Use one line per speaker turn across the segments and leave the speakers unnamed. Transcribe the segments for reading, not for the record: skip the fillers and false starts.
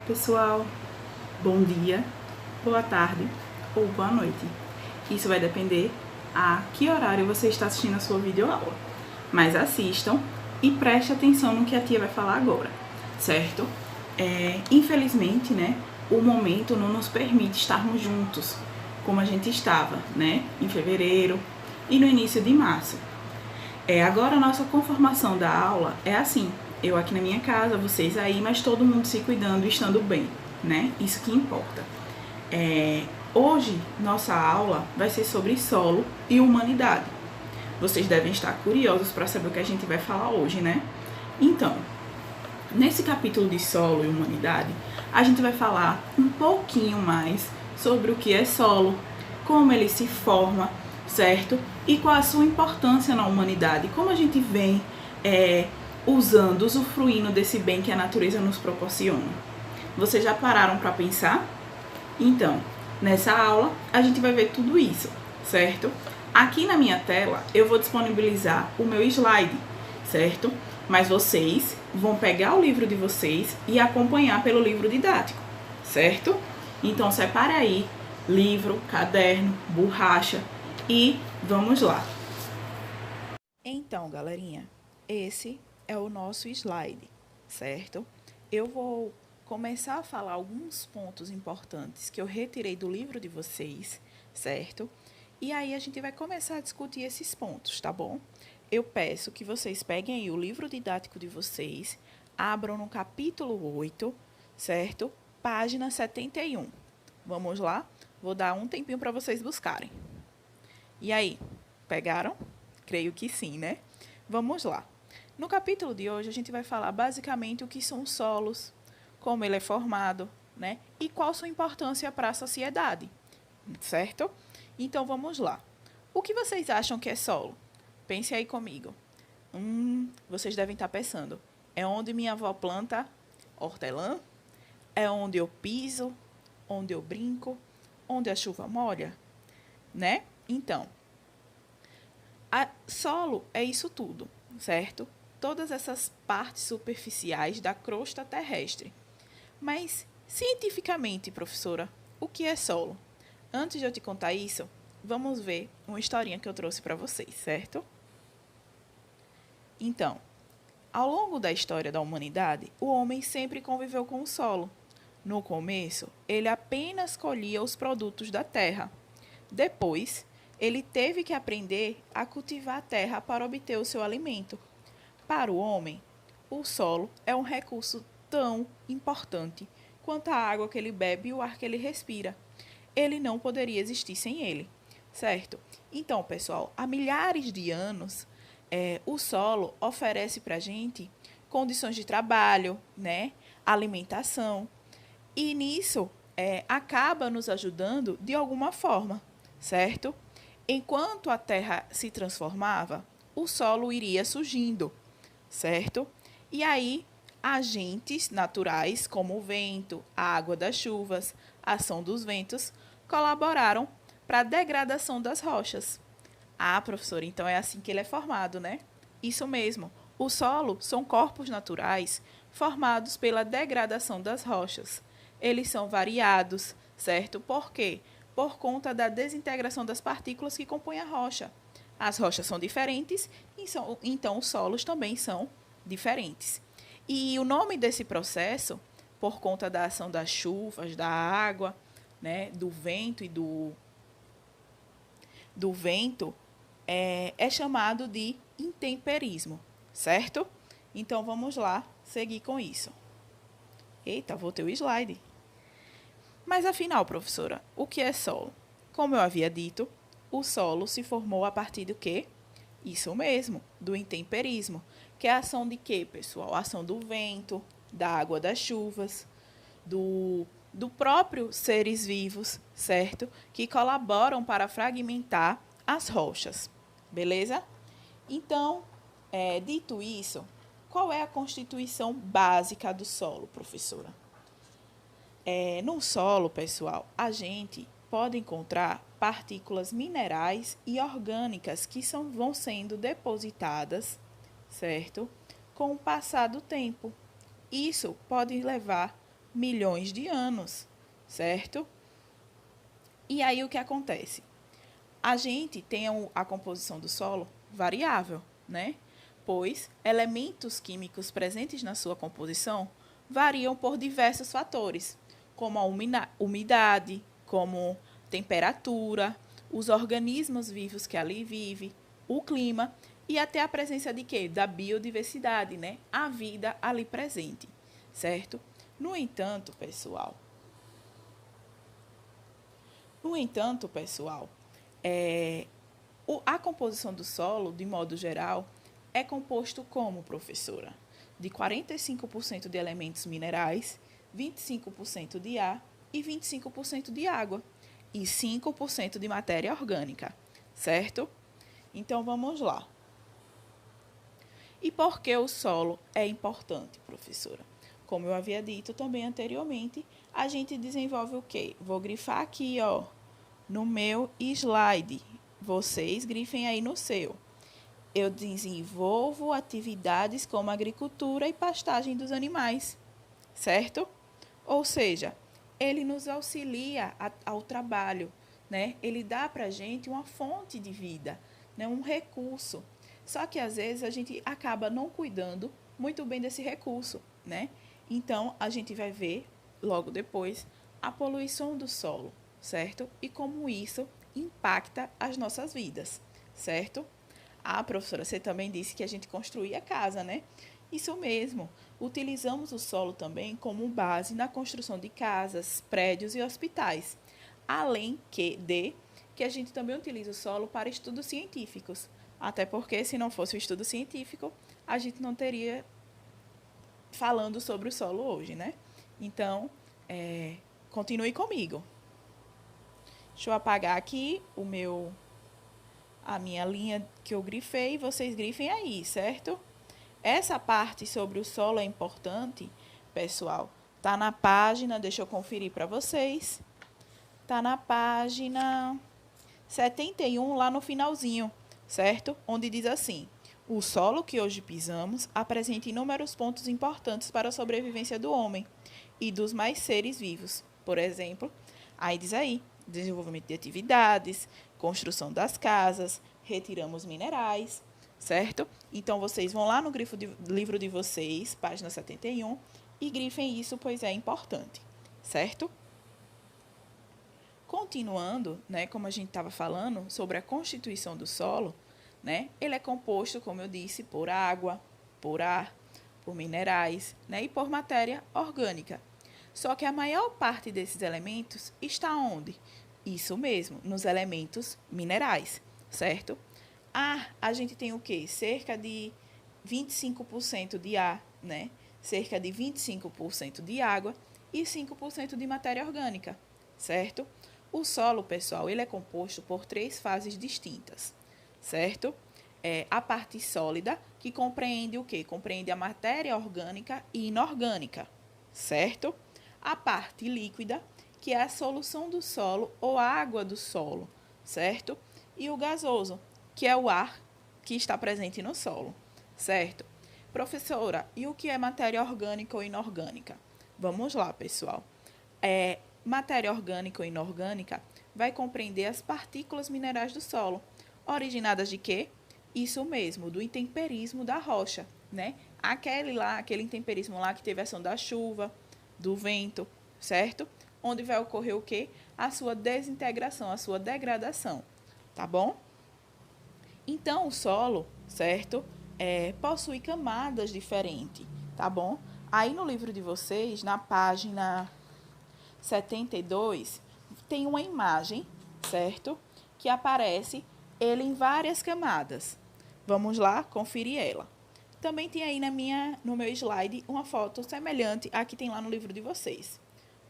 Pessoal, bom dia, boa tarde ou boa noite. Isso vai depender a que horário você está assistindo a sua videoaula. Mas assistam e preste atenção no que a tia vai falar agora, certo? Infelizmente, né, o momento não nos permite estarmos juntos como a gente estava, né, em fevereiro e no início de março. Agora a nossa conformação da aula é assim, eu aqui na minha casa, vocês aí, mas todo mundo se cuidando e estando bem, né? Isso que importa. Hoje, nossa aula vai ser sobre solo e humanidade. Vocês devem estar curiosos para saber o que a gente vai falar hoje, né? Então, nesse capítulo de solo e humanidade, a gente vai falar um pouquinho mais sobre o que é solo, como ele se forma, certo? E qual a sua importância na humanidade, como a gente vem usando, usufruindo desse bem que a natureza nos proporciona. Vocês já pararam para pensar? Então, nessa aula, a gente vai ver tudo isso, certo? Aqui na minha tela, eu vou disponibilizar o meu slide, certo? Mas vocês vão pegar o livro de vocês e acompanhar pelo livro didático, certo? Então, separe aí livro, caderno, borracha e vamos lá. Então, galerinha, esse é o nosso slide, certo? Eu vou começar a falar alguns pontos importantes que eu retirei do livro de vocês, certo? E aí a gente vai começar a discutir esses pontos, tá bom? Eu peço que vocês peguem aí o livro didático de vocês, abram no capítulo 8, certo? Página 71. Vamos lá? Vou dar um tempinho para vocês buscarem. E aí, pegaram? Creio que sim, né? Vamos lá. No capítulo de hoje, a gente vai falar basicamente o que são solos, como ele é formado, né? E qual sua importância para a sociedade, certo? Então, vamos lá. O que vocês acham que é solo? Pense aí comigo. Vocês devem estar pensando. É onde minha avó planta hortelã? É onde eu piso? Onde eu brinco? Onde a chuva molha? Né? Então, solo é isso tudo, certo? Todas essas partes superficiais da crosta terrestre. Mas, cientificamente, professora, o que é solo? Antes de eu te contar isso, vamos ver uma historinha que eu trouxe para vocês, certo? Então, ao longo da história da humanidade, o homem sempre conviveu com o solo. No começo, ele apenas colhia os produtos da terra. Depois, ele teve que aprender a cultivar a terra para obter o seu alimento. Para o homem, o solo é um recurso tão importante quanto a água que ele bebe e o ar que ele respira. Ele não poderia existir sem ele, certo? Então, pessoal, há milhares de anos, o solo oferece para a gente condições de trabalho, né? Alimentação. E nisso, acaba nos ajudando de alguma forma, certo? Enquanto a terra se transformava, o solo iria surgindo, certo? E aí, agentes naturais, como o vento, a água das chuvas, a ação dos ventos, colaboraram para a degradação das rochas. Ah, professora, então é assim que ele é formado, né? Isso mesmo. O solo são corpos naturais formados pela degradação das rochas. Eles são variados, certo? Por quê? Por conta da desintegração das partículas que compõem a rocha. As rochas são diferentes, então os solos também são diferentes. E o nome desse processo, por conta da ação das chuvas, da água, né, do vento e do vento, é chamado de intemperismo, certo? Então, vamos lá seguir com isso. Eita, voltei o slide. Mas, afinal, professora, o que é solo? Como eu havia dito, o solo se formou a partir do quê? Isso mesmo, do intemperismo, que é a ação de quê, pessoal? A ação do vento, da água das chuvas, do próprio seres vivos, certo? Que colaboram para fragmentar as rochas, beleza? Então, dito isso, qual é a constituição básica do solo, professora? No solo, pessoal, a gente pode encontrar partículas minerais e orgânicas que vão sendo depositadas, certo? Com o passar do tempo. Isso pode levar milhões de anos, certo? E aí o que acontece? A gente tem a composição do solo variável, né? Pois elementos químicos presentes na sua composição variam por diversos fatores, como a umidade, como temperatura, os organismos vivos que ali vivem, o clima e até a presença de quê? Da biodiversidade, né? A vida ali presente, certo? No entanto, pessoal, a composição do solo, de modo geral, é composto como, professora? De 45% de elementos minerais, 25% de ar e 25% de água e 5% de matéria orgânica, certo? Então vamos lá. E por que o solo é importante, professora? Como eu havia dito também anteriormente, a gente desenvolve o quê? Vou grifar aqui, ó, no meu slide. Vocês grifem aí no seu. Eu desenvolvo atividades como agricultura e pastagem dos animais, certo? Ou seja, ele nos auxilia ao trabalho, né? Ele dá para a gente uma fonte de vida, né? Um recurso. Só que às vezes a gente acaba não cuidando muito bem desse recurso, né? Então a gente vai ver logo depois a poluição do solo, certo? E como isso impacta as nossas vidas, certo? Ah, professora, você também disse que a gente construía casa, né? Isso mesmo. Utilizamos o solo também como base na construção de casas, prédios e hospitais. Além que a gente também utiliza o solo para estudos científicos. Até porque, se não fosse o estudo científico, a gente não teria falando sobre o solo hoje, né? Então, continue comigo. Deixa eu apagar aqui a minha linha que eu grifei, vocês grifem aí, certo? Essa parte sobre o solo é importante, pessoal. Tá na página, deixa eu conferir para vocês. Tá na página 71, lá no finalzinho, certo? Onde diz assim: o solo que hoje pisamos apresenta inúmeros pontos importantes para a sobrevivência do homem e dos mais seres vivos. Por exemplo, aí diz aí, desenvolvimento de atividades, construção das casas, retiramos minerais, certo? Então, vocês vão lá no livro de vocês, página 71, e grifem isso, pois é importante, certo? Continuando, né, como a gente estava falando, sobre a constituição do solo, né, ele é composto, como eu disse, por água, por ar, por minerais, né, e por matéria orgânica. Só que a maior parte desses elementos está onde? Isso mesmo, nos elementos minerais, certo? A gente tem o quê? Cerca de 25% de ar, né? Cerca de 25% de água e 5% de matéria orgânica, certo? O solo, pessoal, ele é composto por 3 fases distintas, certo? A parte sólida, que compreende o quê? Compreende a matéria orgânica e inorgânica, certo? A parte líquida, que é a solução do solo ou a água do solo, certo? E o gasoso, que é o ar que está presente no solo, certo? Professora, e o que é matéria orgânica ou inorgânica? Vamos lá, pessoal. Matéria orgânica ou inorgânica vai compreender as partículas minerais do solo, originadas de quê? Isso mesmo, do intemperismo da rocha, né? Aquele intemperismo lá que teve a ação da chuva, do vento, certo? Onde vai ocorrer o quê? A sua desintegração, a sua degradação, tá bom? Então, o solo, certo? Possui camadas diferentes, tá bom? Aí no livro de vocês, na página 72, tem uma imagem, certo? Que aparece ele em várias camadas. Vamos lá conferir ela. Também tem aí no meu slide uma foto semelhante à que tem lá no livro de vocês.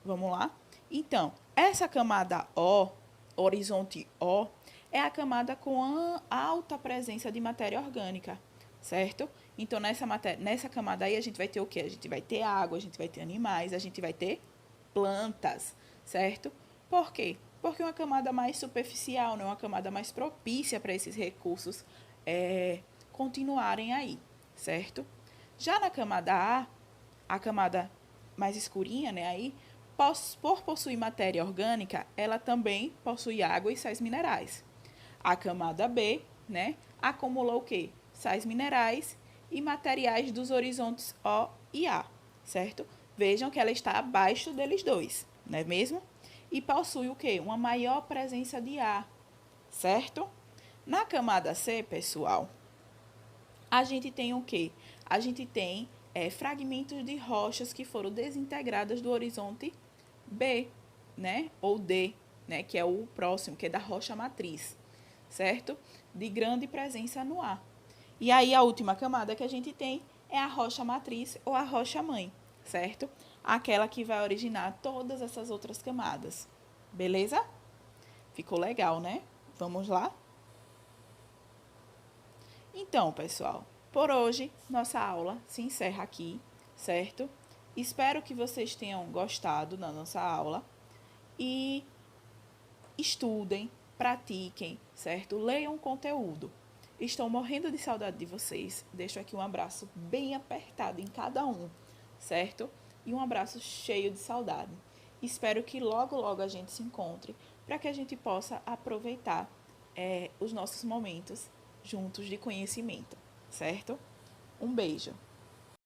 Vamos lá? Então, essa camada O, horizonte O, é a camada com a alta presença de matéria orgânica, certo? Então, nessa camada aí, a gente vai ter o quê? A gente vai ter água, a gente vai ter animais, a gente vai ter plantas, certo? Por quê? Porque é uma camada mais superficial, né? Uma camada mais propícia para esses recursos continuarem aí, certo? Já na camada A camada mais escurinha, né? Aí, por possuir matéria orgânica, ela também possui água e sais minerais. A camada B, né, acumula o quê? Sais minerais e materiais dos horizontes O e A, certo? Vejam que ela está abaixo deles dois, não é mesmo? E possui o quê? Uma maior presença de ar, certo? Na camada C, pessoal, a gente tem o quê? A gente tem fragmentos de rochas que foram desintegradas do horizonte B, né? Ou D, né? Que é o próximo, que é da rocha matriz, certo? De grande presença no ar. E aí a última camada que a gente tem é a rocha matriz ou a rocha mãe, certo? Aquela que vai originar todas essas outras camadas. Beleza? Ficou legal, né? Vamos lá? Então, pessoal, por hoje nossa aula se encerra aqui, certo? Espero que vocês tenham gostado da nossa aula e estudem, pratiquem, certo? Leiam o conteúdo. Estou morrendo de saudade de vocês. Deixo aqui um abraço bem apertado em cada um, certo? E um abraço cheio de saudade. Espero que logo, logo a gente se encontre para que a gente possa aproveitar os nossos momentos juntos de conhecimento, certo? Um beijo.